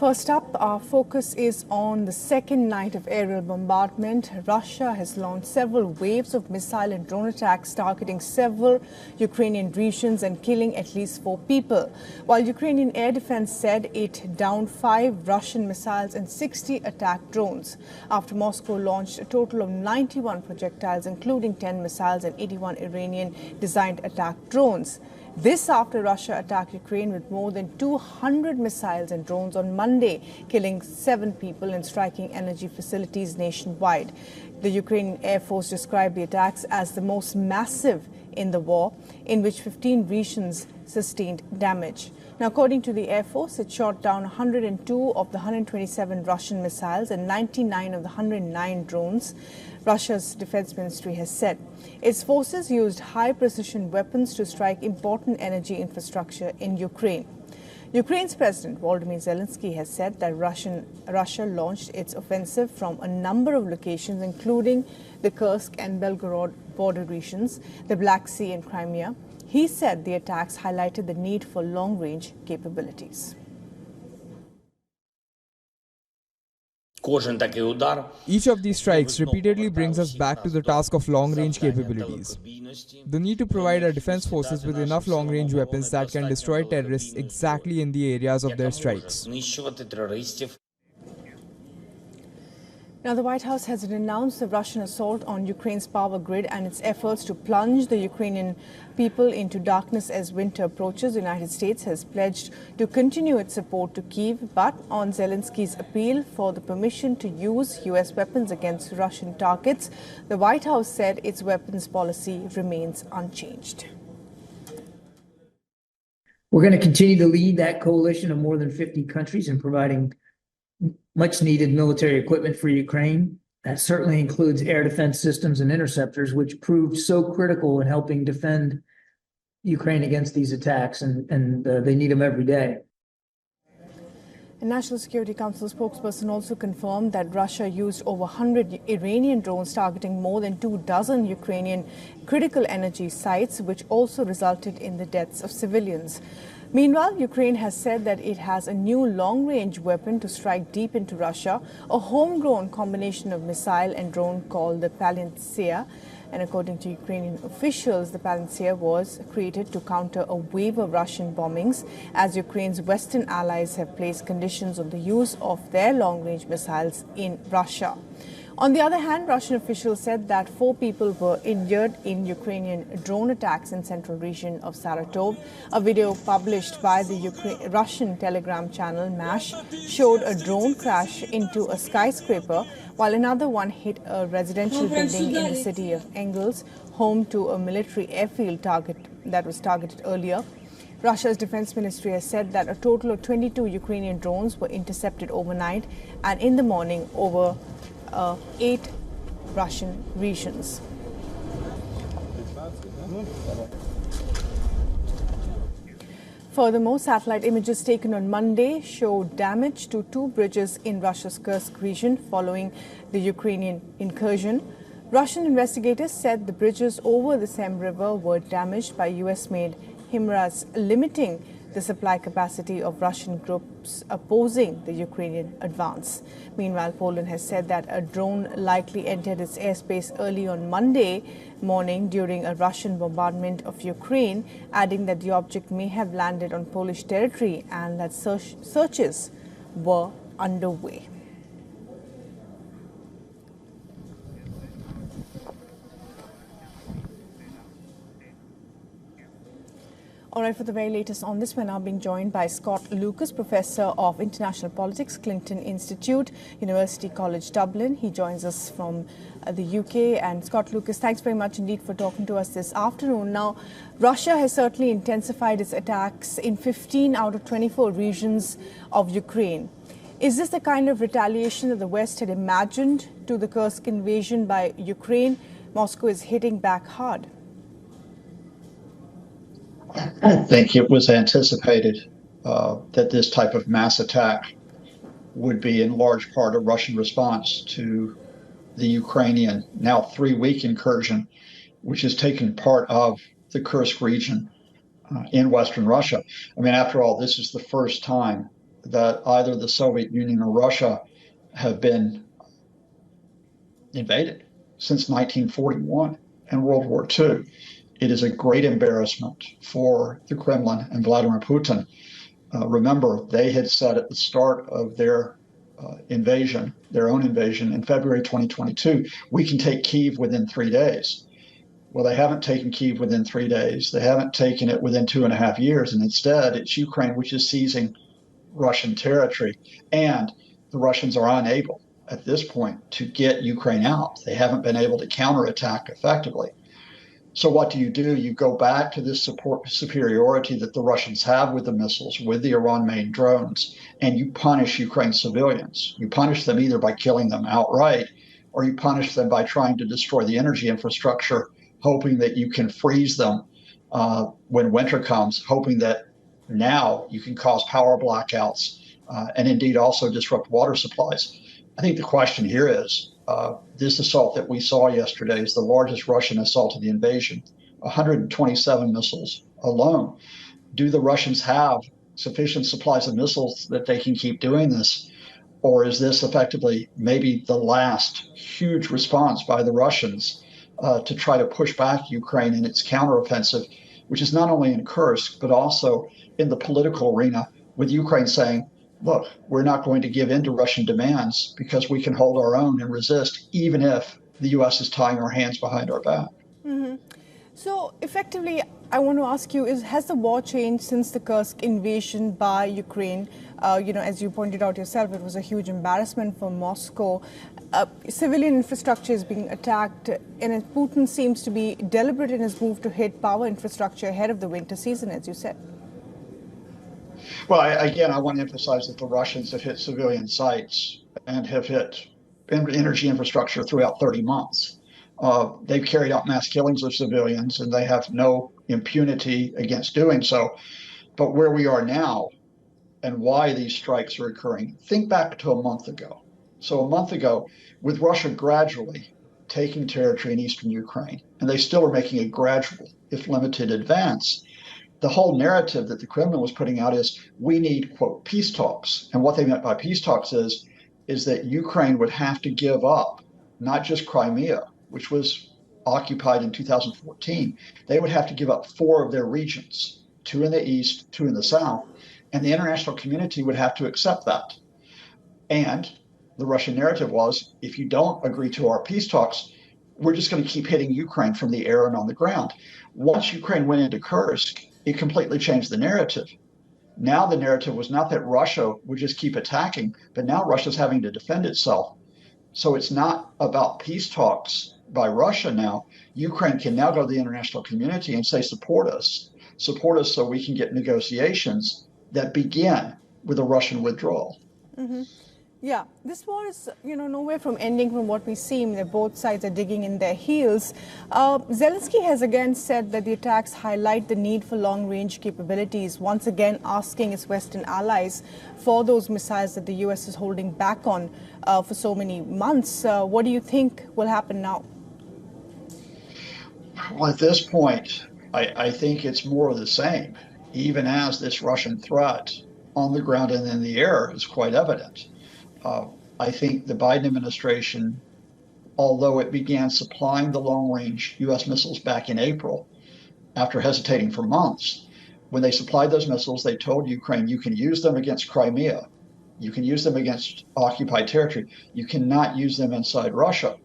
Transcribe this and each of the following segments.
First up, our focus is on the second night of aerial bombardment. Russia has launched several waves of missile and drone attacks targeting several Ukrainian regions and killing at least 4 people. While Ukrainian air defense said it downed 5 Russian missiles and 60 attack drones, after Moscow launched a total of 91 projectiles, including 10 missiles and 81 Iranian-designed attack drones. This after Russia attacked Ukraine with more than 200 missiles and drones on Monday, killing 7 people and striking energy facilities nationwide. The Ukrainian Air Force described the attacks as the most massive in the war, in which 15 regions sustained damage. Now, according to the Air Force, it shot down 102 of the 127 Russian missiles and 99 of the 109 drones. Russia's defense ministry has said its forces used high-precision weapons to strike important energy infrastructure in Ukraine. Ukraine's President Volodymyr Zelensky has said that Russia launched its offensive from a number of locations, including the Kursk and Belgorod border regions, the Black Sea and Crimea. He said the attacks highlighted the need for long-range capabilities. Each of these strikes repeatedly brings us back to the task of long-range capabilities. The need to provide our defense forces with enough long-range weapons that can destroy terrorists exactly in the areas of their strikes. Now, the White House has denounced the Russian assault on Ukraine's power grid and its efforts to plunge the Ukrainian people into darkness as winter approaches. The United States has pledged to continue its support to Kyiv, but on Zelensky's appeal for the permission to use U.S. weapons against Russian targets, the White House said its weapons policy remains unchanged. We're going to continue to lead that coalition of more than 50 countries in providing much needed military equipment for Ukraine. That certainly includes air defense systems and interceptors, which proved so critical in helping defend Ukraine against these attacks, and they need them every day. The National Security Council spokesperson also confirmed that Russia used over 100 Iranian drones targeting more than 24 Ukrainian critical energy sites, which also resulted in the deaths of civilians. Meanwhile, Ukraine has said that it has a new long-range weapon to strike deep into Russia, a homegrown combination of missile and drone called the Palantir. And according to Ukrainian officials, the Palantir was created to counter a wave of Russian bombings, as Ukraine's Western allies have placed conditions on the use of their long-range missiles in Russia. On the other hand, Russian officials said that 4 people were injured in Ukrainian drone attacks in central region of Saratov. A video published by the Russian Telegram channel MASH showed a drone crash into a skyscraper, while another one hit a residential building in the city of Engels, home to a military airfield that was targeted earlier. Russia's defense ministry has said that a total of 22 Ukrainian drones were intercepted overnight and in the morning over 8 Russian regions. Furthermore, satellite images taken on Monday show damage to 2 bridges in Russia's Kursk region following the Ukrainian incursion. Russian investigators said the bridges over the Sem River were damaged by US-made HIMARS, limiting the supply capacity of Russian groups opposing the Ukrainian advance. Meanwhile, Poland has said that a drone likely entered its airspace early on Monday morning during a Russian bombardment of Ukraine, adding that the object may have landed on Polish territory and that searches were underway. All right, for the very latest on this, we're now being joined by Scott Lucas, Professor of International Politics, Clinton Institute, University College Dublin. He joins us from the UK. And Scott Lucas, thanks very much indeed for talking to us this afternoon. Now, Russia has certainly intensified its attacks in 15 out of 24 regions of Ukraine. Is this the kind of retaliation that the West had imagined to the Kursk invasion by Ukraine? Moscow is hitting back hard. I think it was anticipated that this type of mass attack would be in large part a Russian response to the Ukrainian now 3-week incursion, which has taken part of the Kursk region in Western Russia. I mean, after all, this is the first time that either the Soviet Union or Russia have been invaded since 1941 and World War II. It is a great embarrassment for the Kremlin and Vladimir Putin. Remember, they had said at the start of their invasion, their own invasion in February 2022, we can take Kyiv within 3 days. Well, they haven't taken Kyiv within 3 days. They haven't taken it within 2.5 years. And instead, it's Ukraine which is seizing Russian territory. And the Russians are unable at this point to get Ukraine out. They haven't been able to counterattack effectively. So what do? You go back to this superiority that the Russians have with the missiles, with the Iran-made drones, and you punish Ukraine civilians. You punish them either by killing them outright, or you punish them by trying to destroy the energy infrastructure, hoping that you can freeze them when winter comes, hoping that now you can cause power blackouts and indeed also disrupt water supplies. I think the question here is, this assault that we saw yesterday is the largest Russian assault of the invasion, 127 missiles alone. Do the Russians have sufficient supplies of missiles that they can keep doing this? Or is this effectively maybe the last huge response by the Russians to try to push back Ukraine in its counteroffensive, which is not only in Kursk, but also in the political arena, with Ukraine saying, look, we're not going to give in to Russian demands because we can hold our own and resist, even if the U.S. is tying our hands behind our back. Mm-hmm. So effectively, I want to ask you, has the war changed since the Kursk invasion by Ukraine? As you pointed out yourself, it was a huge embarrassment for Moscow. Civilian infrastructure is being attacked, and Putin seems to be deliberate in his move to hit power infrastructure ahead of the winter season, as you said. Well, I want to emphasize that the Russians have hit civilian sites and have hit energy infrastructure throughout 30 months. They've carried out mass killings of civilians, and they have no impunity against doing so. But where we are now and why these strikes are occurring, think back to a month ago. So a month ago, with Russia gradually taking territory in eastern Ukraine, and they still are making a gradual, if limited, advance, the whole narrative that the Kremlin was putting out is we need, quote, peace talks. And what they meant by peace talks is that Ukraine would have to give up not just Crimea, which was occupied in 2014. They would have to give up 4 of their regions, 2 in the east, 2 in the south, and the international community would have to accept that. And the Russian narrative was, if you don't agree to our peace talks, we're just going to keep hitting Ukraine from the air and on the ground. Once Ukraine went into Kursk, it completely changed the narrative. Now the narrative was not that Russia would just keep attacking, but now Russia's having to defend itself. So it's not about peace talks by Russia now. Ukraine can now go to the international community and say, support us so we can get negotiations that begin with a Russian withdrawal. Mm-hmm. Yeah, this war is, nowhere from ending from what we see. Both sides are digging in their heels. Zelensky has again said that the attacks highlight the need for long-range capabilities, once again asking its Western allies for those missiles that the U.S. is holding back on for so many months. What do you think will happen now? Well, at this point, I think it's more of the same, even as this Russian threat on the ground and in the air is quite evident. I think the Biden administration, although it began supplying the long-range U.S. missiles back in April, after hesitating for months, when they supplied those missiles, they told Ukraine, you can use them against Crimea. You can use them against occupied territory. You cannot use them inside Russia.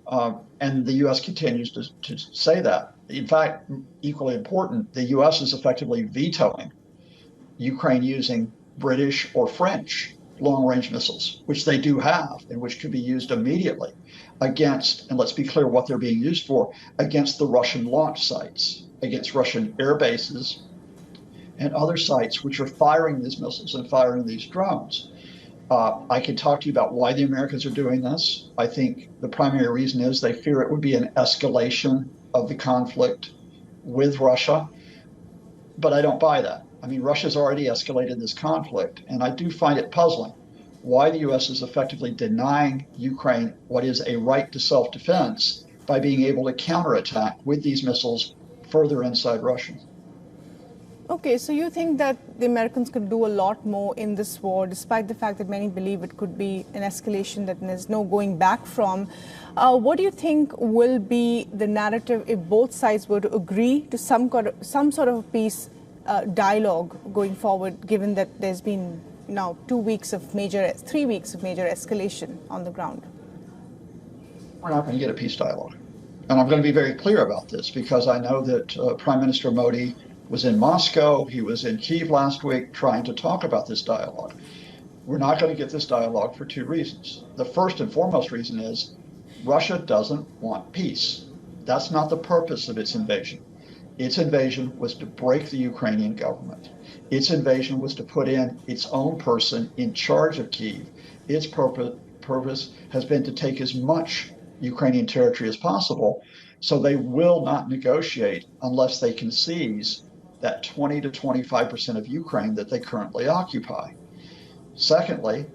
And the U.S. continues to say that. In fact, equally important, the U.S. is effectively vetoing Ukraine using British or French long-range missiles, which they do have and which could be used immediately against, and let's be clear what they're being used for, against the Russian launch sites, against Russian air bases and other sites which are firing these missiles and firing these drones. I can talk to you about why the Americans are doing this. I think the primary reason is they fear it would be an escalation of the conflict with Russia, but I don't buy that. I mean, Russia's already escalated this conflict, and I do find it puzzling why the U.S. is effectively denying Ukraine what is a right to self-defense by being able to counterattack with these missiles further inside Russia. Okay, so you think that the Americans could do a lot more in this war, despite the fact that many believe it could be an escalation that there's no going back from. What do you think will be the narrative if both sides were to agree to some sort of a peace dialogue going forward, given that there's been now 3 weeks of major escalation on the ground? We're not going to get a peace dialogue. And I'm going to be very clear about this because I know that Prime Minister Modi was in Moscow, he was in Kyiv last week trying to talk about this dialogue. We're not going to get this dialogue for two reasons. The first and foremost reason is Russia doesn't want peace. That's not the purpose of its invasion. Its invasion was to break the Ukrainian government. Its invasion was to put in its own person in charge of Kyiv. Its purpose has been to take as much Ukrainian territory as possible, so they will not negotiate unless they can seize that 20 to 25% of Ukraine that they currently occupy. Secondly,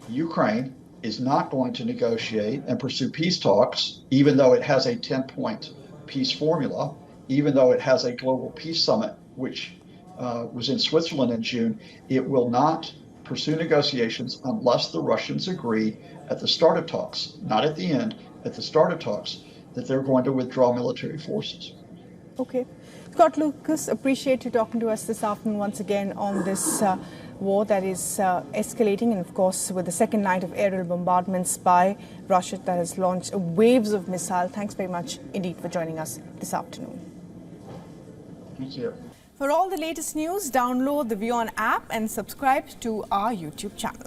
Ukraine is not going to negotiate and pursue peace talks, even though it has a 10-point peace formula, even though it has a global peace summit, which was in Switzerland in June. It will not pursue negotiations unless the Russians agree at the start of talks, not at the end, at the start of talks, that they're going to withdraw military forces. Okay. Scott Lucas, appreciate you talking to us this afternoon once again on this war that is escalating, and of course with the second night of aerial bombardments by Russia that has launched waves of missiles. Thanks very much indeed for joining us this afternoon. Thank you. For all the latest news, download the WION app and subscribe to our YouTube channel.